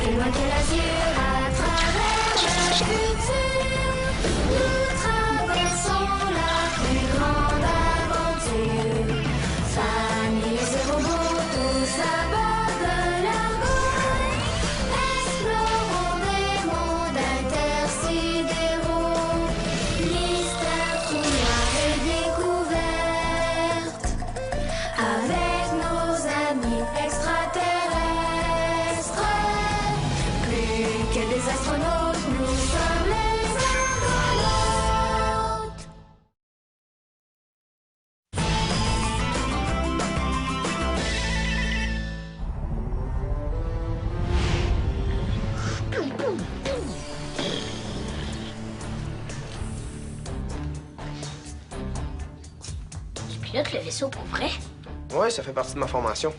plus loin que l'azur, à travers le futur, nous traversons la plus grande aventure. Familles et robots, tous à bord de l'argot, explorons des mondes intersidéraux, mystères, fouillards et découvertes, avec nos amis extraterrestres. Plus que des astronautes, nous sommes les argonautes. Tu pilotes le vaisseau pour vrai? Ouais, ça fait partie de ma formation.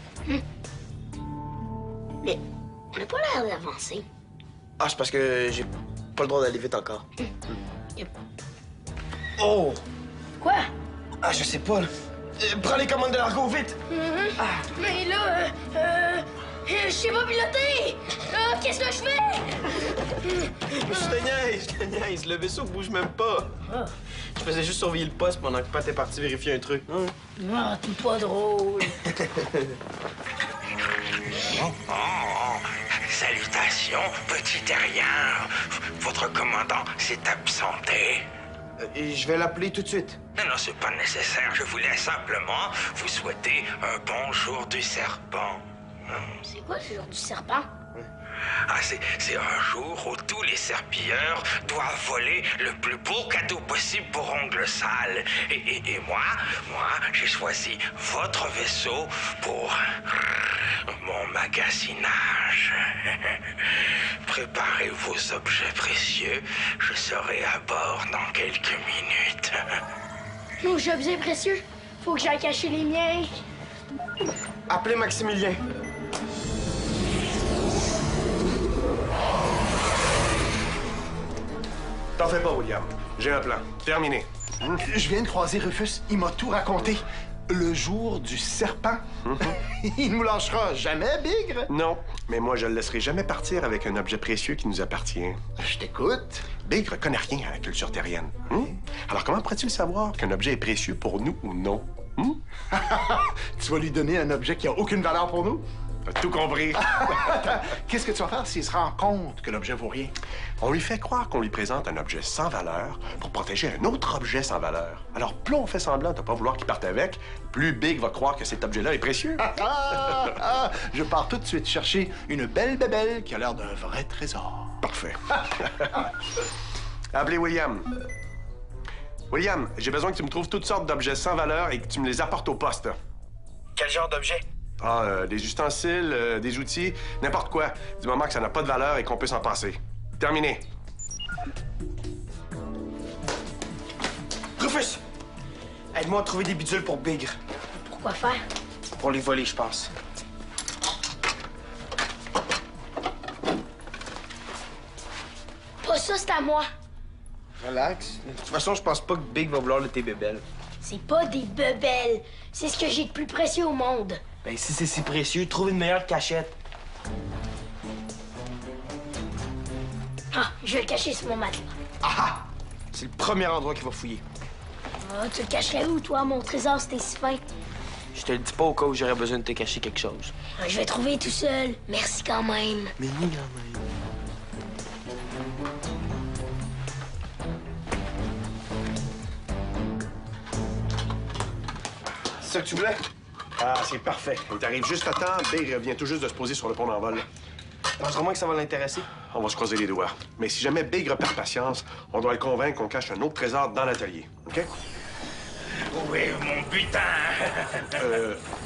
Mais on n'a pas l'air d'avancer. Ah, c'est parce que j'ai pas le droit d'aller vite encore. Yep. Oh! Quoi? Ah, je sais pas, là. Prends les commandes de l'argot, vite! Mais là, je sais pas piloter! Qu'est-ce que je fais? Je te niaise, le vaisseau bouge même pas. Je faisais juste surveiller le poste pendant que Pat est parti vérifier un truc. Ah, t'es pas drôle. Salutations, petit terrien. Votre commandant s'est absenté. Et je vais l'appeler tout de suite. Non, c'est pas nécessaire. Je voulais simplement vous souhaiter un bon jour du serpent. C'est quoi ce jour du serpent? Ah, c'est un jour où tous les serpilleurs doivent voler le plus beau cadeau possible pour Ongle Sale. Et moi, j'ai choisi votre vaisseau pour mon magasinage. Préparez vos objets précieux. Je serai à bord dans quelques minutes. Nos objets précieux? Faut que j'aille cacher les miens. Appelez Maximilien. T'en fais pas, William. J'ai un plan. Terminé. Je viens de croiser Rufus. Il m'a tout raconté. Le jour du serpent. Il nous lâchera jamais, Bigre. Non, mais moi, je le laisserai jamais partir avec un objet précieux qui nous appartient. Je t'écoute. Bigre connaît rien à la culture terrienne. Alors, comment pourrais-tu le savoir qu'un objet est précieux pour nous ou non? Tu vas lui donner un objet qui a aucune valeur pour nous? T'as tout compris. Qu'est-ce que tu vas faire s'il se rend compte que l'objet vaut rien? On lui fait croire qu'on lui présente un objet sans valeur pour protéger un autre objet sans valeur. Alors, plus on fait semblant de pas vouloir qu'il parte avec, plus Big va croire que cet objet-là est précieux. Je pars tout de suite chercher une belle bébelle qui a l'air d'un vrai trésor. Parfait. Appelez William. William, j'ai besoin que tu me trouves toutes sortes d'objets sans valeur et que tu me les apportes au poste. Quel genre d'objet? Des ustensiles, des outils, n'importe quoi, du moment que ça n'a pas de valeur et qu'on peut s'en passer. Terminé. Rufus! Aide-moi à trouver des bidules pour Bigre. Pourquoi faire? Pour les voler, je pense. Pas ça, c'est à moi. Relax. De toute façon, je pense pas que Big va vouloir de tes bébelles. C'est pas des bebelles. C'est ce que j'ai de plus précieux au monde. Ben, si c'est si précieux, trouve une meilleure cachette. Ah, je vais le cacher sur mon matelas. Ah! C'est le premier endroit qu'il va fouiller. Ah, tu le cacherais où, toi, mon trésor, c'était si fin? Je te le dis pas au cas où j'aurais besoin de te cacher quelque chose. Ah, je vais trouver tout seul. Merci quand même. Mais ni quand même. C'est ça que tu voulais? Ah, c'est parfait. Il t'arrive juste à temps. Big vient tout juste de se poser sur le pont d'envol. Penses-tu que ça va l'intéresser? On va se croiser les doigts. Mais si jamais Big perd patience, on doit le convaincre qu'on cache un autre trésor dans l'atelier. OK? Où est mon butin?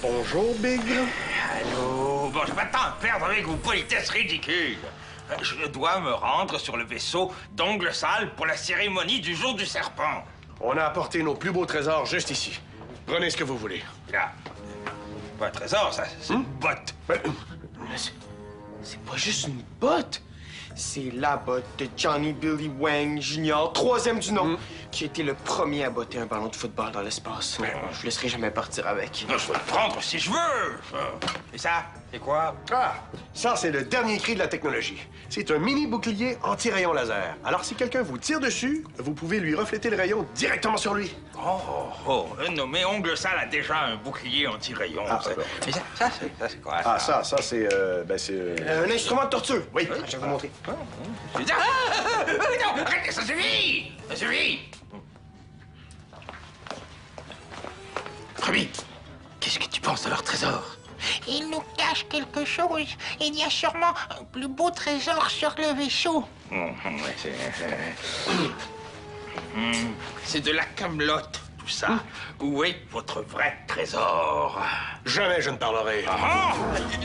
Bonjour, Big. Allô? Bon, j'ai pas de temps à perdre avec vos politesses ridicules. Je dois me rendre sur le vaisseau d'Ongle Sale pour la cérémonie du jour du serpent. On a apporté nos plus beaux trésors juste ici. Prenez ce que vous voulez. Là. Pas un trésor, ça. C'est une botte. C'est pas juste une botte. C'est la botte de Johnny Billy Wang Jr., 3e du nom, qui a été le premier à botter un ballon de football dans l'espace. Je laisserai jamais partir avec. Je peux le prendre si je veux. Et ça? Et quoi? Ah, ça, c'est le dernier cri de la technologie. C'est un mini bouclier anti-rayon laser. Alors, si quelqu'un vous tire dessus, vous pouvez lui refléter le rayon directement sur lui. Non, mais Ongle Sale a déjà un bouclier anti-rayon. Ah, Ça. d'accord. Mais ça, c'est quoi? Ah, ça, c'est... Un instrument de torture. Oui. Je vais vous montrer. Non, arrêtez, ça suffit! Ça suffit! Remy, qu'est-ce que tu penses de leur trésor? Il nous cache quelque chose. Il y a sûrement un plus beau trésor sur le vaisseau. C'est de la camelote, tout ça. Où est votre vrai trésor? Jamais je ne parlerai.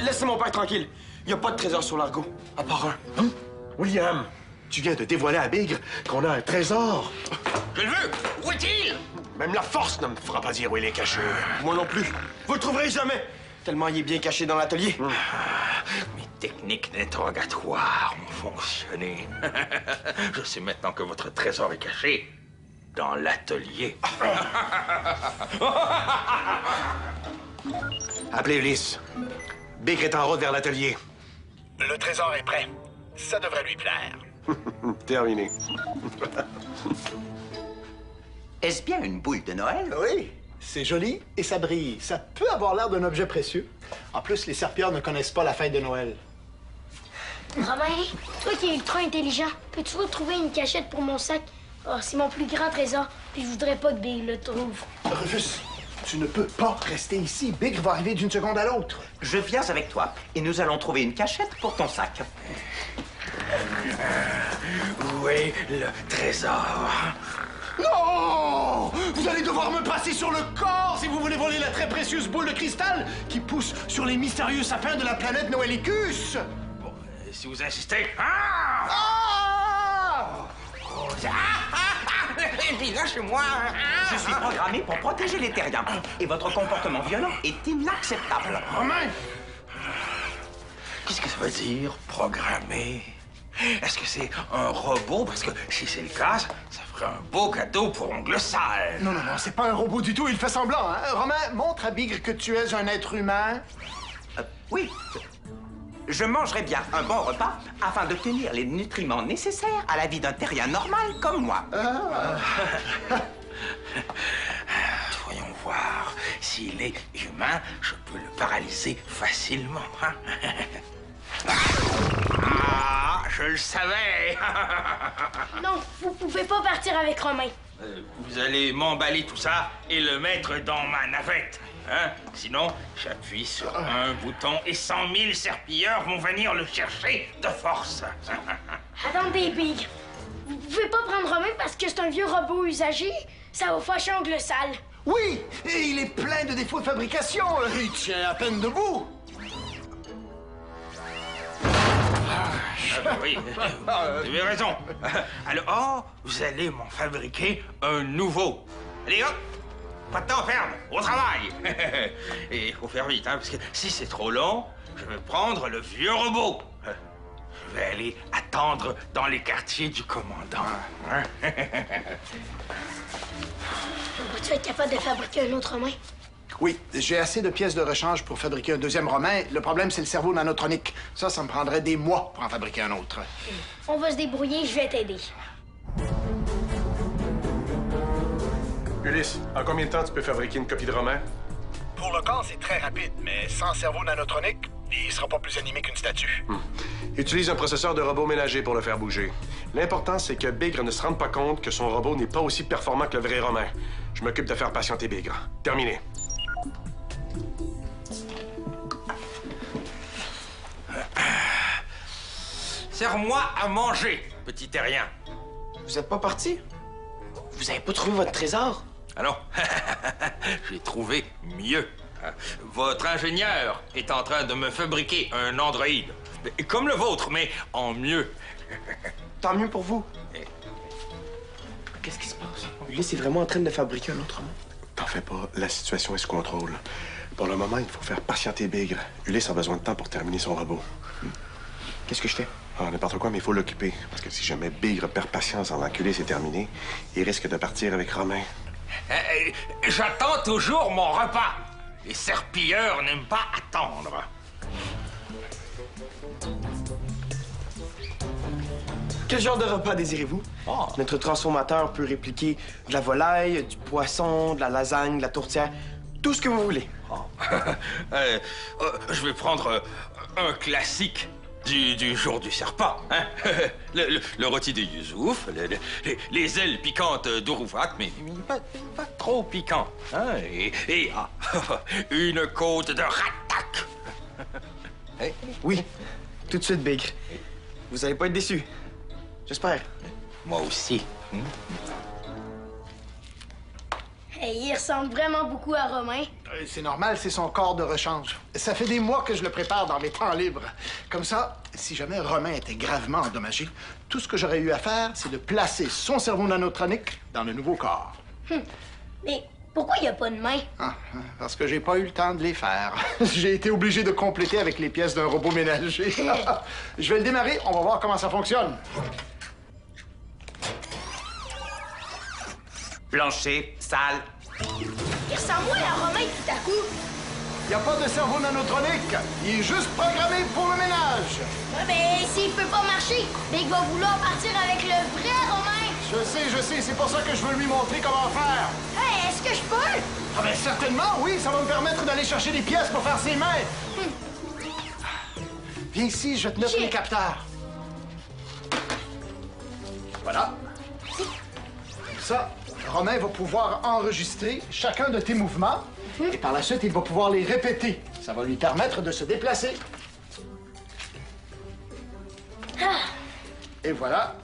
Laissez mon père tranquille. Il n'y a pas de trésor sur l'Argo, à part un. William, tu viens de dévoiler à Bigre qu'on a un trésor. Je le veux! Où est-il? Même la force ne me fera pas dire où il est caché. Moi non plus. Vous le trouverez jamais. Tellement il est bien caché dans l'atelier. Mes techniques d'interrogatoire ont fonctionné. Je sais maintenant que votre trésor est caché dans l'atelier. Appelez Ulysse. Bigre est en route vers l'atelier. Le trésor est prêt. Ça devrait lui plaire. Terminé. Est-ce bien une boule de Noël? Oui, c'est joli et ça brille. Ça peut avoir l'air d'un objet précieux. En plus, les serpillères ne connaissent pas la fête de Noël. Romain, toi qui es ultra intelligent, peux-tu retrouver une cachette pour mon sac? Oh, c'est mon plus grand trésor, puis je voudrais pas que Bill le trouve. Rufus, tu ne peux pas rester ici. Bigre va arriver d'une seconde à l'autre. Je viens avec toi et nous allons trouver une cachette pour ton sac. Où est le trésor? Non! Vous allez devoir me passer sur le corps si vous voulez voler la très précieuse boule de cristal qui pousse sur les mystérieux sapins de la planète Noelicus! Bon, si vous insistez... Lâchez-moi! Je suis programmé pour protéger les terriens et votre comportement violent est inacceptable. Romain! Qu'est-ce que ça veut dire, programmé? Est-ce que c'est un robot? Parce que si c'est le cas, ça ferait un beau cadeau pour Ongle Sale. Non, c'est pas un robot du tout, il fait semblant, hein? Romain, montre à Bigre que tu es un être humain. Oui, je mangerai bien un bon repas afin d'obtenir les nutriments nécessaires à la vie d'un terrien normal comme moi. Voyons voir. S'il est humain, je peux le paralyser facilement. Hein? Ah, je le savais. Non, vous pouvez pas partir avec Romain. Vous allez m'emballer tout ça et le mettre dans ma navette. Hein? Sinon, j'appuie sur un bouton et 100 000 serpilleurs vont venir le chercher de force. Attendez, Big. Vous pouvez pas prendre Romain parce que c'est un vieux robot usagé. Ça va fâcher Ongle Sale. Oui, et il est plein de défauts de fabrication. Il tient à peine debout. Oui, vous avez raison. Alors, vous allez m'en fabriquer un nouveau. Allez, hop! Pas de temps à perdre, au travail! Et il faut faire vite, hein, parce que si c'est trop long, je vais prendre le vieux robot. Je vais aller attendre dans les quartiers du commandant. Hein? Vas-tu être capable de fabriquer un autre Romain? Oui, j'ai assez de pièces de rechange pour fabriquer un deuxième Romain. Le problème, c'est le cerveau nanotronique. Ça me prendrait des mois pour en fabriquer un autre. On va se débrouiller, je vais t'aider. Ulysse, en combien de temps tu peux fabriquer une copie de Romain? Pour le corps, c'est très rapide, mais sans cerveau nanotronique, il sera pas plus animé qu'une statue. Utilise un processeur de robot ménager pour le faire bouger. L'important, c'est que Bigre ne se rende pas compte que son robot n'est pas aussi performant que le vrai Romain. Je m'occupe de faire patienter Bigre. Terminé. Serre-moi à manger, petit terrien. Vous êtes pas parti? Vous avez pas trouvé votre trésor? Ah non, j'ai trouvé mieux. Votre ingénieur est en train de me fabriquer un androïde. Comme le vôtre, mais en mieux. Tant mieux pour vous. Qu'est-ce qui se passe? Ulysse est vraiment en train de fabriquer un autre monde. T'en fais pas, la situation est sous contrôle. Pour le moment, il faut faire patienter Bigre. Ulysse a besoin de temps pour terminer son robot. Qu'est-ce que je fais? Ah, n'importe quoi, mais il faut l'occuper. Parce que si jamais Bigre perd patience avant qu'Ulysse est terminé, il risque de partir avec Romain. J'attends toujours mon repas. Les serpilleurs n'aiment pas attendre. Quel genre de repas désirez-vous? Oh. Notre transformateur peut répliquer de la volaille, du poisson, de la lasagne, de la tourtière, tout ce que vous voulez. Je vais prendre un classique du jour du serpent. Hein? le rôti de Youssouf, les ailes piquantes d'Ouroufat, mais pas trop piquant. Hein? Et une côte de ratak. Oui, tout de suite, Bigre. Vous allez pas être déçus. J'espère. Moi aussi. Hey, il ressemble vraiment beaucoup à Romain. C'est normal, c'est son corps de rechange. Ça fait des mois que je le prépare dans mes temps libres. Comme ça, si jamais Romain était gravement endommagé, tout ce que j'aurais eu à faire, c'est de placer son cerveau nanotronique dans le nouveau corps. Mais pourquoi il n'y a pas de main? Parce que j'ai pas eu le temps de les faire. J'ai été obligé de compléter avec les pièces d'un robot ménager. Je vais le démarrer, on va voir comment ça fonctionne. Plancher, salle. Il ressemble moins à Romain tout à coup. Il n'y a pas de cerveau nanotronique. Il est juste programmé pour le ménage. Ouais, mais s'il peut pas marcher, Big va vouloir partir avec le vrai Romain. Je sais, c'est pour ça que je veux lui montrer comment faire. Hey, est-ce que je peux? Ah ben certainement, oui, ça va me permettre d'aller chercher des pièces pour faire ses mains. Viens ici, je vais te mettre les capteurs. Voilà. Ça, Romain va pouvoir enregistrer chacun de tes mouvements et par la suite, il va pouvoir les répéter. Ça va lui permettre de se déplacer. Et voilà.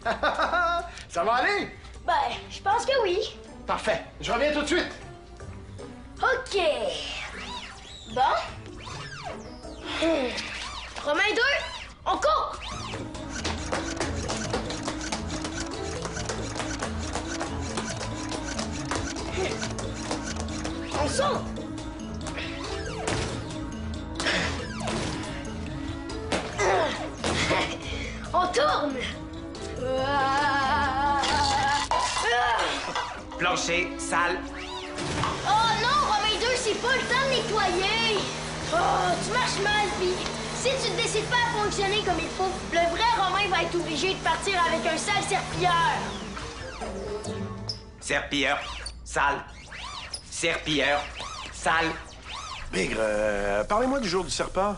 Ça va aller? Ben, je pense que oui. Parfait. Je reviens tout de suite. OK. Bon. Romain 2, on court! On saute! On tourne! Plancher, salle. Oh non, Romain 2, c'est pas le temps de nettoyer! Oh, tu marches mal, puis si tu ne décides pas à fonctionner comme il faut, le vrai Romain va être obligé de partir avec un sale serpilleur! Serpilleur, salle. Serpilleur, salle. Bigre, parlez-moi du jour du serpent.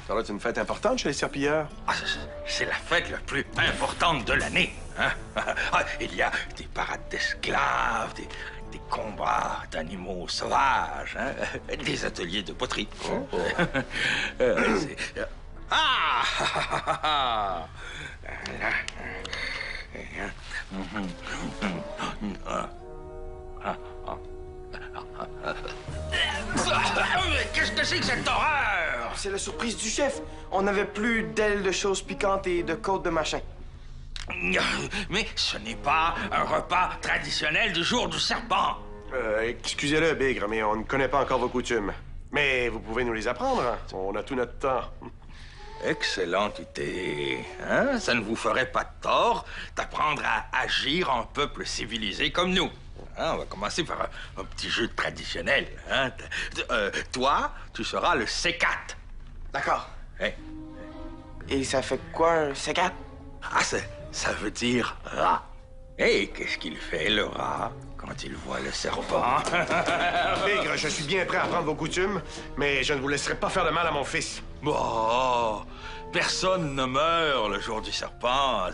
Ça doit être une fête importante chez les serpilleurs. Ah, c'est la fête la plus importante de l'année. Hein? Il y a des parades d'esclaves, des combats d'animaux sauvages, hein? Des ateliers de poterie. Qu'est-ce que c'est que cette horreur? C'est la surprise du chef. On n'avait plus d'ailes de choses piquantes et de côtes de machin. Mais ce n'est pas un repas traditionnel du jour du serpent. Excusez-le, Bigre, mais on ne connaît pas encore vos coutumes. Mais vous pouvez nous les apprendre. On a tout notre temps. Excellente idée. Hein? Ça ne vous ferait pas de tort d'apprendre à agir en peuple civilisé comme nous. Hein, on va commencer par un petit jeu traditionnel. Hein? Toi, tu seras le C4. D'accord. Hein? Et ça fait quoi, un C4? Ah, ça veut dire rat. Et qu'est-ce qu'il fait, le rat, quand il voit le serpent? Bigre, je suis bien prêt à apprendre vos coutumes, mais je ne vous laisserai pas faire de mal à mon fils. Bon, personne ne meurt le jour du serpent.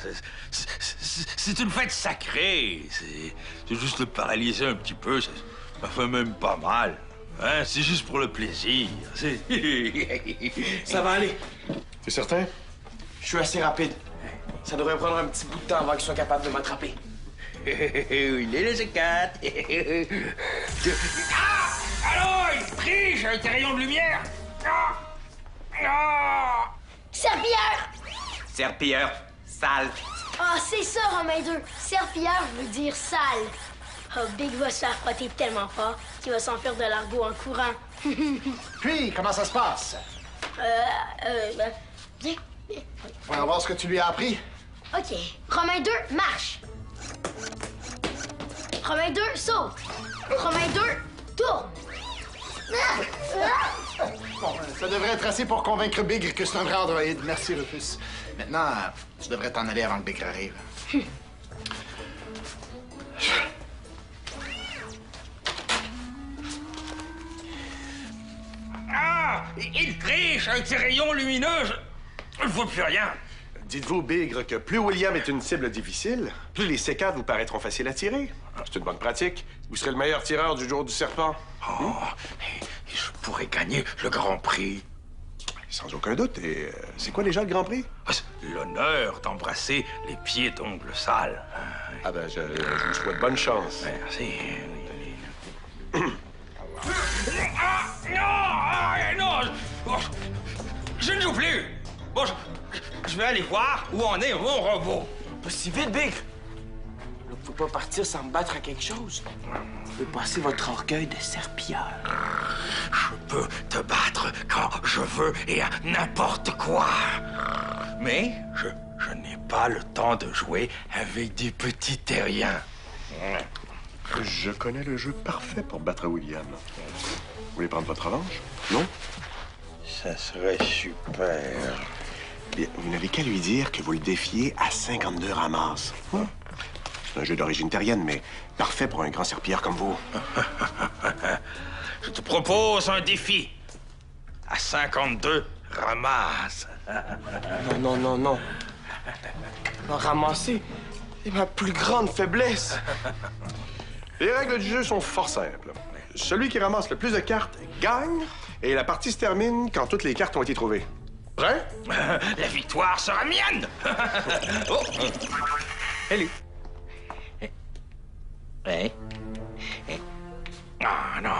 C'est une fête sacrée. C'est juste le paralyser un petit peu. Ça fait même pas mal. Hein? C'est juste pour le plaisir. Ça va aller. T'es certain? Je suis assez rapide. Ça devrait prendre un petit bout de temps avant qu'ils soient capables de m'attraper. Il est le C4. Ah! Allô, il prie, j'ai un rayon de lumière. Ah! Ah! Serpilleur! Serpilleur, salle. Ah, c'est ça, Romain 2. Serpilleur veut dire sale. Oh, Big va se faire frotter tellement fort qu'il va s'enfuir de l'argot en courant. Puis, comment ça se passe? Ben, viens. Voyons voir ce que tu lui as appris. OK. Romain 2, marche. Romain 2, saute. Romain 2, tourne. Bon, ça devrait être assez pour convaincre Bigre que c'est un vrai androïde. Merci, Rufus. Maintenant, tu devrais t'en aller avant que Bigre arrive. Ah! Il triche avec ses rayons lumineux. Je ne vois plus rien. Dites-vous, Bigre, que plus William est une cible difficile, plus les C4 vous paraîtront faciles à tirer. C'est une bonne pratique. Vous serez le meilleur tireur du jour du serpent. Oh, et je pourrais gagner le Grand Prix. Sans aucun doute. Et c'est quoi déjà le Grand Prix? Ah, c'est l'honneur d'embrasser les pieds d'Ongle Sale. Ah ben, je vous souhaite bonne chance. Merci. Ah, non! Bon, je ne joue plus. Bon, je vais aller voir où en est mon robot. Pas si vite, Bigre. Vous pouvez pas partir sans me battre à quelque chose. Vous pouvez passer votre orgueil de serpilleur. Je peux te battre quand je veux et à n'importe quoi. Mais je n'ai pas le temps de jouer avec des petits terriens. Je connais le jeu parfait pour battre William. Vous voulez prendre votre revanche? Non? Ça serait super. Bien, vous n'avez qu'à lui dire que vous le défiez à 52 ramasses. C'est un jeu d'origine terrienne, mais parfait pour un grand serpilleur comme vous. Je te propose un défi. À 52 ramasses. Non. Non, ramasser, c'est ma plus grande faiblesse. Les règles du jeu sont fort simples. Celui qui ramasse le plus de cartes gagne, et la partie se termine quand toutes les cartes ont été trouvées. Prêt? La victoire sera mienne. Oh. Allez. Ouais. Ah non.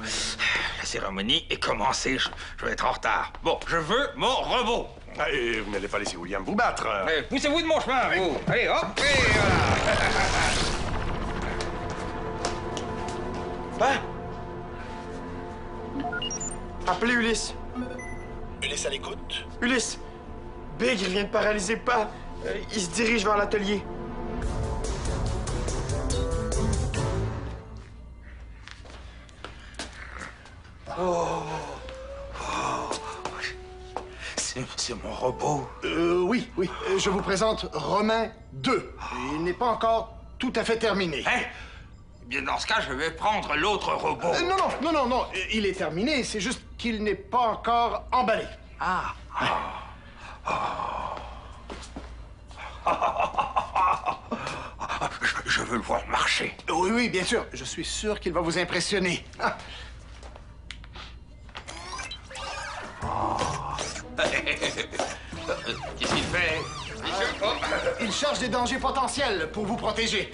La cérémonie est commencée. Je vais être en retard. Bon, je veux mon robot. Et vous n'allez pas laisser William vous battre. Poussez-vous de mon chemin, vous. Allez, hop, et voilà. Hein? Appelez Ulysse. Ulysse à l'écoute. Ulysse, Bigre vient de paralyser pas. Il se dirige vers l'atelier. C'est mon robot. Oui. Je vous présente Romain 2. Il n'est pas encore tout à fait terminé. Hein? Eh bien, dans ce cas, je vais prendre l'autre robot. Non. Il est terminé, c'est juste qu'il n'est pas encore emballé. Je veux le voir marcher. Oui, bien sûr. Je suis sûr qu'il va vous impressionner. Ah. Qu'est-ce qu'il fait? Il cherche des dangers potentiels pour vous protéger.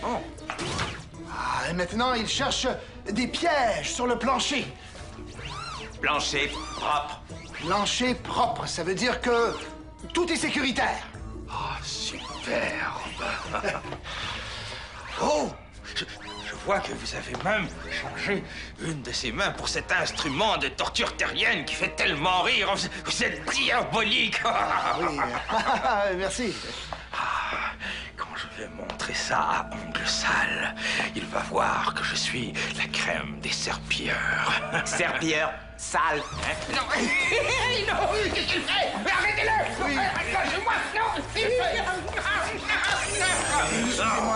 Et maintenant, il cherche des pièges sur le plancher. Plancher propre. Plancher propre, ça veut dire que tout est sécuritaire. Super. Oh! Je vois que vous avez même changé une de ses mains pour cet instrument de torture terrienne qui fait tellement rire. Vous êtes diabolique. Oui. Merci. Quand je vais montrer ça à Ongle Sale, il va voir que je suis la crème des serpilleurs. Serpilleur sale. Hein? Non, qu'est-ce qu'il fait? Mais arrêtez-le! Oui. Lâchez-moi! Non!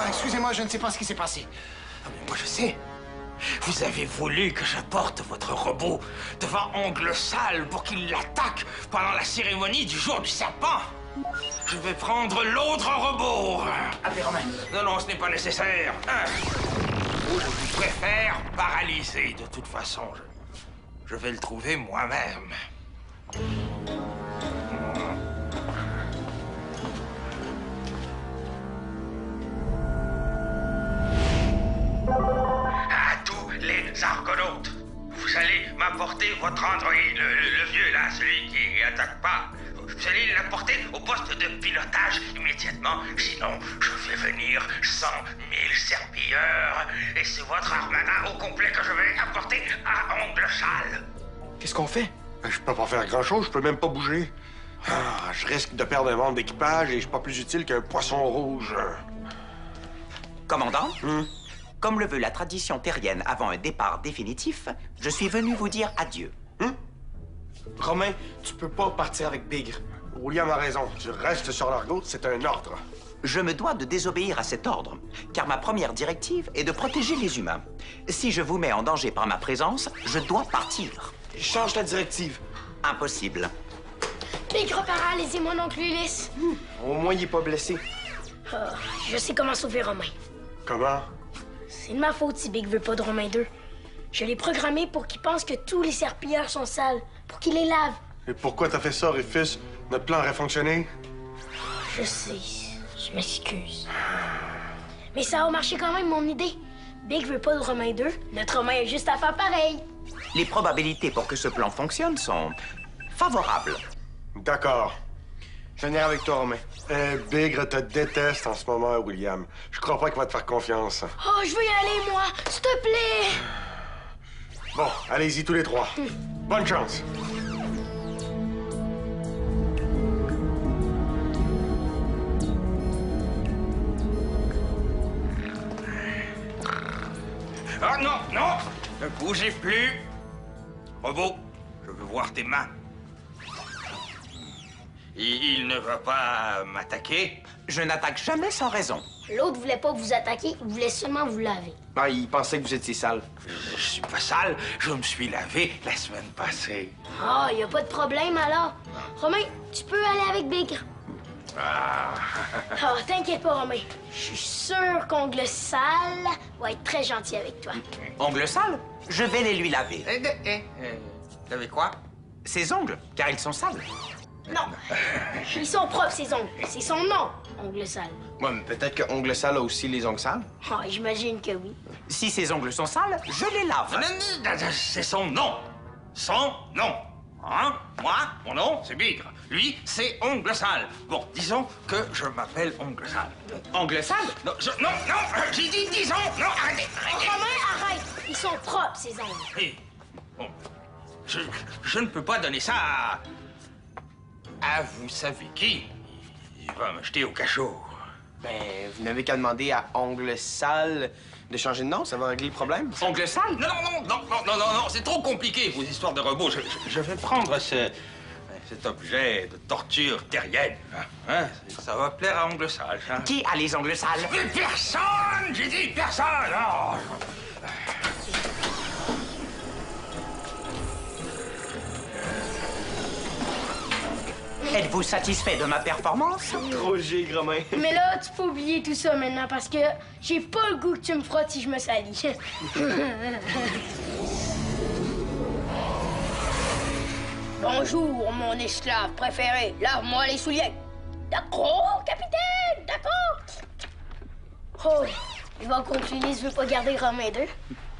Excusez-moi, je ne sais pas ce qui s'est passé. Moi, je sais. Vous avez voulu que j'apporte votre robot devant Ongle Sale pour qu'il l'attaque pendant la cérémonie du jour du serpent. Je vais prendre l'autre robot. Appelez Romain. Non, ce n'est pas nécessaire. Je préfère paralyser. De toute façon, je vais le trouver moi-même. À tous les argonautes, vous allez m'apporter votre androïde, le vieux là, celui qui attaque pas. Vous allez l'apporter au poste de pilotage immédiatement, sinon je vais venir 100 000 serpilleurs et c'est votre armada au complet que je vais apporter à Ongle Sale. Qu'est-ce qu'on fait? Je peux pas faire grand-chose, je peux même pas bouger. Je risque de perdre un membre d'équipage et je suis pas plus utile qu'un poisson rouge. Commandant, Comme le veut la tradition terrienne avant un départ définitif, je suis venu vous dire adieu. Romain, tu peux pas partir avec Bigre. William a raison. Tu restes sur l'argot, c'est un ordre. Je me dois de désobéir à cet ordre, car ma première directive est de protéger les humains. Si je vous mets en danger par ma présence, je dois partir. Change ta directive. Impossible. Bigre paralysé, mon oncle Ulysse. Au moins, il est pas blessé. Ah, je sais comment sauver Romain. Comment? C'est de ma faute si Big veut pas de Romain 2. Je l'ai programmé pour qu'il pense que tous les serpilleurs sont sales, pour qu'il les lave. Et pourquoi t'as fait ça, Rufus? Notre plan aurait fonctionné? Je sais, je m'excuse. Mais ça a marché quand même, mon idée. Big veut pas de Romain 2, notre Romain est juste à faire pareil. Les probabilités pour que ce plan fonctionne sont favorables. D'accord. Je vais venir avec toi, Romain. Bigre te déteste en ce moment, William. Je crois pas qu'il va te faire confiance. Oh, je veux y aller, moi, s'il te plaît. Bon, allez-y tous les trois. Bonne chance. Ah non, non! Ne bougez plus! Robot, je veux voir tes mains. Il ne va pas m'attaquer? Je n'attaque jamais sans raison. L'autre voulait pas vous attaquer, il voulait seulement vous laver. Ah, il pensait que vous étiez sale. Je suis pas sale, je me suis lavé la semaine passée. Ah, y a pas de problème alors. Romain, tu peux aller avec Bigre. Ah. Oh, t'inquiète pas, Romain. Je suis sûr qu'Ongle Sale va être très gentil avec toi. Ongles sales? Je vais les lui laver. T'avais quoi? Ses ongles, car ils sont sales. Non, ils sont propres, ces ongles. C'est son nom, Ongle Sale. Ouais, mais peut-être que Ongle Sale a aussi les ongles sales. Oh, j'imagine que oui. Si ses ongles sont sales, je les lave. Non, c'est son nom. Son nom. Hein? Moi, mon nom, c'est Bigre. Lui, c'est Ongle Sale. Bon, disons que je m'appelle Ongle Sale. Ongles sales? Non, non, j'ai dit disons. Non, arrêtez. Romain, arrête. Ils sont propres, ces ongles. Hé, bon, je ne peux pas donner ça à vous savez qui. Il va me jeter au cachot. Ben, vous n'avez qu'à demander à Ongle Sale de changer de nom, ça va régler le problème. Ongles sales? Non, c'est trop compliqué, vos histoires de robots. Je vais prendre cet objet de torture terrienne. Hein? Ça va plaire à Ongle Sale. Hein? Qui a les ongles sales? Mais personne! J'ai dit personne! Oh. Êtes-vous satisfait de ma performance? Trop gigre, Romain. Mais là, tu peux oublier tout ça maintenant parce que j'ai pas le goût que tu me frottes si je me salis. Bonjour, mon esclave préféré. Lave-moi les souliers. D'accord, capitaine, d'accord. Oh, il va continuer, je veux pas garder Romain 2.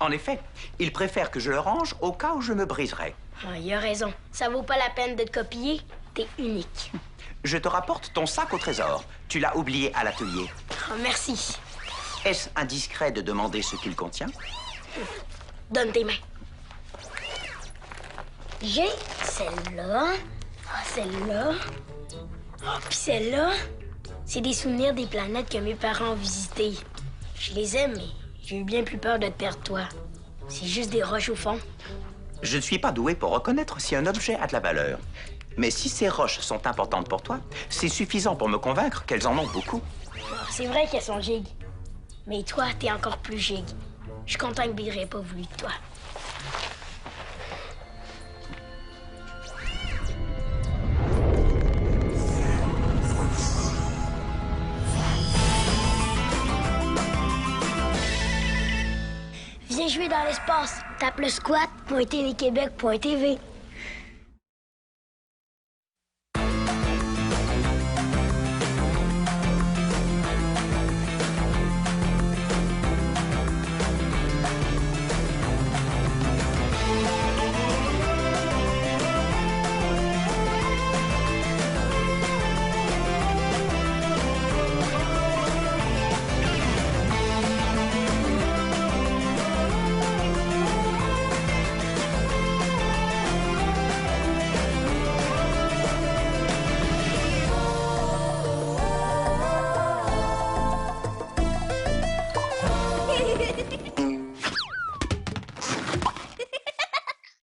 En effet, il préfère que je le range au cas où je me briserais. Ah, il a raison. Ça vaut pas la peine de te copier. T'es unique. Je te rapporte ton sac au trésor. Tu l'as oublié à l'atelier. Ah, merci. Est-ce indiscret de demander ce qu'il contient? Donne tes mains. J'ai celle-là. Ah, celle-là. Ah, puis celle-là. C'est des souvenirs des planètes que mes parents ont visitées. Je les aime, mais j'ai eu bien plus peur de te perdre, toi. C'est juste des roches au fond. Je ne suis pas doué pour reconnaître si un objet a de la valeur. Mais si ces roches sont importantes pour toi, c'est suffisant pour me convaincre qu'elles en ont beaucoup. Ah, c'est vrai qu'elles sont gigs. Mais toi, t'es encore plus gig. Je suis content que Bigre n'ait pas voulu de toi. Viens jouer dans l'espace. Tape le squat.téléquebec.tv.